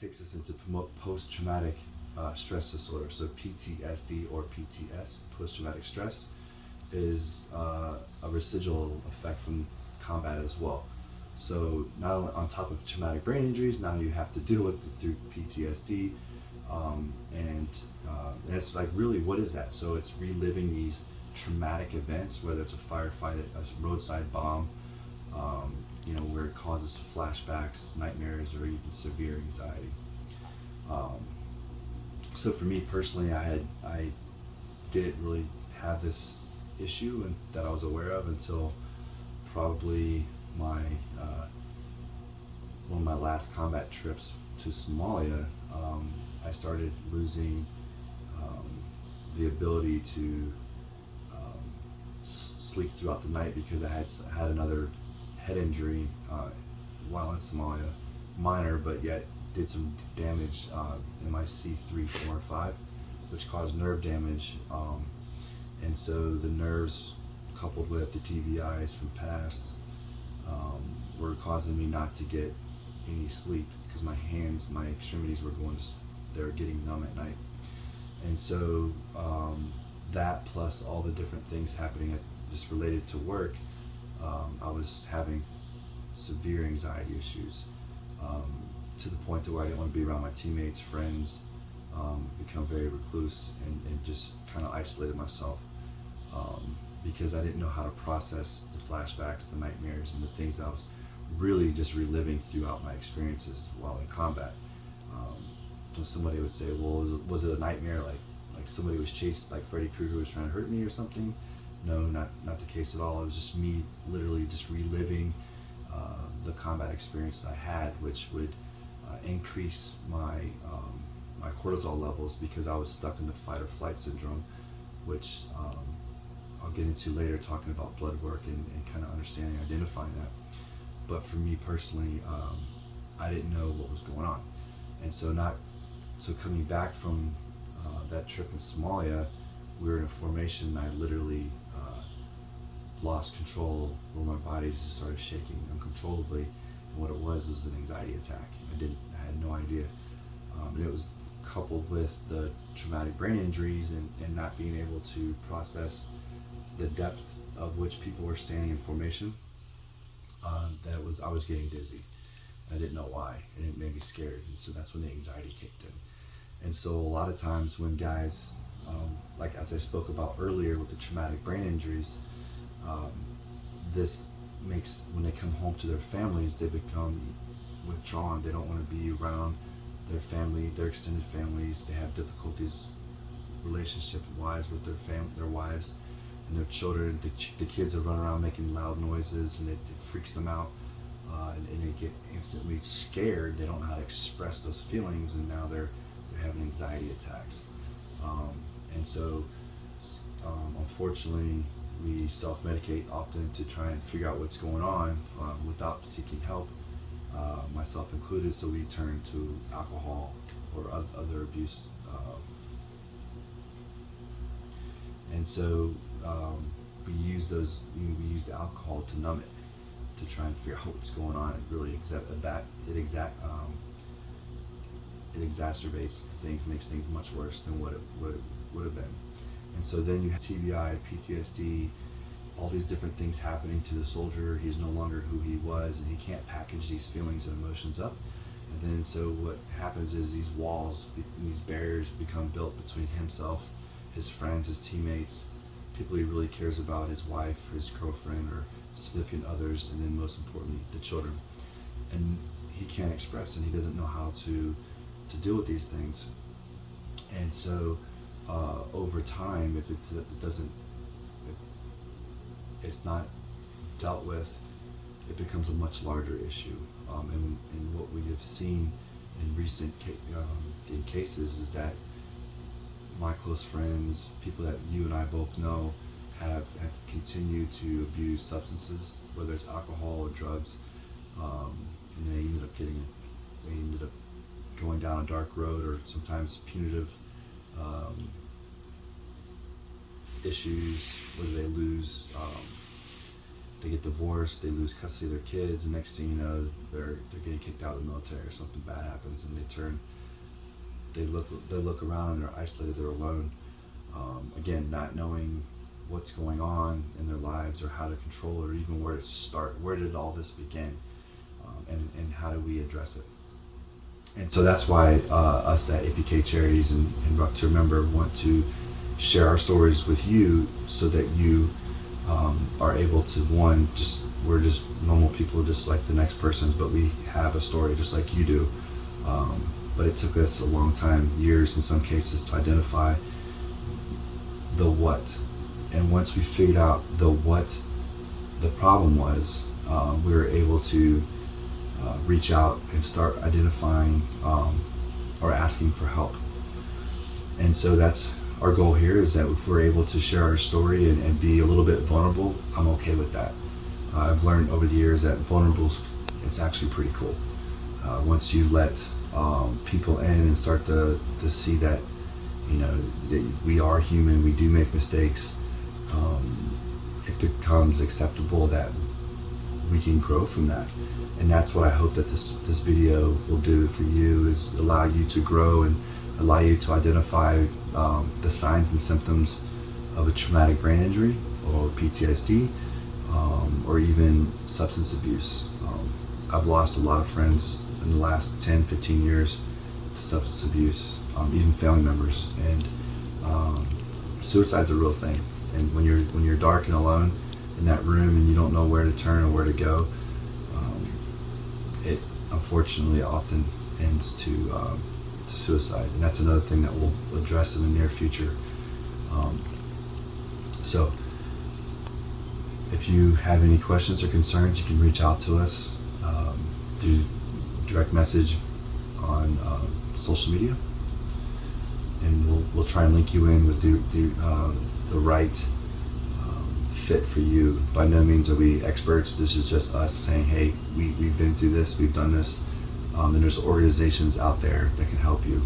takes us into post-traumatic stress disorder. So PTSD or PTS, post-traumatic stress, is a residual effect from combat as well. So not only on top of traumatic brain injuries, now you have to deal with it through PTSD, and it's like, really, what is that? So it's reliving these traumatic events, whether it's a firefight, a roadside bomb, where it causes flashbacks, nightmares, or even severe anxiety. So for me personally, I didn't really have this issue that I was aware of until probably my one of my last combat trips to Somalia. I started losing the ability to sleep throughout the night because I had another head injury while in Somalia, minor, but yet did some damage in my C3, 4, and 5, which caused nerve damage. And so the nerves, coupled with the TBIs from past, were causing me not to get any sleep because my hands, my extremities they were getting numb at night. And so that plus all the different things happening just related to work, I was having severe anxiety issues, to the point to where I didn't want to be around my teammates, friends, become very recluse and just kind of isolated myself, because I didn't know how to process the flashbacks, the nightmares, and the things that I was really just reliving throughout my experiences while in combat. So somebody would say, well, was it a nightmare, like somebody was chased, like Freddy Krueger was trying to hurt me or something? No, not the case at all. It was just me literally just reliving the combat experience I had, which would increase my cortisol levels because I was stuck in the fight or flight syndrome, which I'll get into later, talking about blood work and kind of understanding, identifying that. But for me personally, I didn't know what was going on. And so coming back from that trip in Somalia, we were in a formation, and I literally lost control, where my body just started shaking uncontrollably. And what it was an anxiety attack. I had no idea. And it was coupled with the traumatic brain injuries and not being able to process the depth of which people were standing in formation. I was getting dizzy. I didn't know why, and it made me scared. And so that's when the anxiety kicked in. And so a lot of times when guys, like as I spoke about earlier with the traumatic brain injuries, this makes, when they come home to their families, they become withdrawn. They don't want to be around their family, their extended families. They have difficulties relationship-wise with their wives and their children. The kids are running around making loud noises, and it freaks them out, and they get instantly scared. They don't know how to express those feelings, and now they're having anxiety attacks. And so unfortunately, we self-medicate often to try and figure out what's going on without seeking help, myself included. So we turn to alcohol or other abuse. And so we use the alcohol to numb it, to try and figure out what's going on. It really it exacerbates things, makes things much worse than what it would have been. And so then you have TBI, PTSD, all these different things happening to the soldier. He's no longer who he was, and he can't package these feelings and emotions up. And then so what happens is these walls, these barriers become built between himself, his friends, his teammates, people he really cares about, his wife, his girlfriend, or significant others, and then most importantly, the children. And he can't express, and he doesn't know how to deal with these things. And so over time, if it's not dealt with, it becomes a much larger issue. And what we have seen in recent cases is that my close friends, people that you and I both know, have continued to abuse substances, whether it's alcohol or drugs, and they ended up going down a dark road, or sometimes punitive issues, whether they lose they get divorced, they lose custody of their kids, and next thing you know, they're getting kicked out of the military, or something bad happens, and they look around and they're isolated, they're alone. Again, not knowing what's going on in their lives, or how to control it, or even where to start. Where did all this begin, and how do we address it? And so that's why us at APK Charities and Ruck to Remember want to share our stories with you, so that you are able to, one, we're just normal people just like the next person's, but we have a story just like you do. But it took us a long time, years in some cases, to identify the what. And once we figured out the what the problem was, we were able to reach out and start identifying or asking for help. And so that's our goal here, is that if we're able to share our story and be a little bit vulnerable, I'm okay with that. I've learned over the years that vulnerable, it's actually pretty cool. Once you let people in and start to see that, that we are human, we do make mistakes, it becomes acceptable that we can grow from that. And that's what I hope that this video will do for you, is allow you to grow and allow you to identify the signs and symptoms of a traumatic brain injury, or PTSD, or even substance abuse. I've lost a lot of friends in the last 10, 15 years to substance abuse, even family members. And suicide's a real thing. And when you're dark and alone in that room and you don't know where to turn or where to go, it unfortunately often ends to suicide. And that's another thing that we'll address in the near future. So if you have any questions or concerns, you can reach out to us through direct message on social media, and we'll try and link you in with the right fit for you. By no means are we experts. This is just us saying, hey, we've been through this, we've done this, and there's organizations out there that can help you.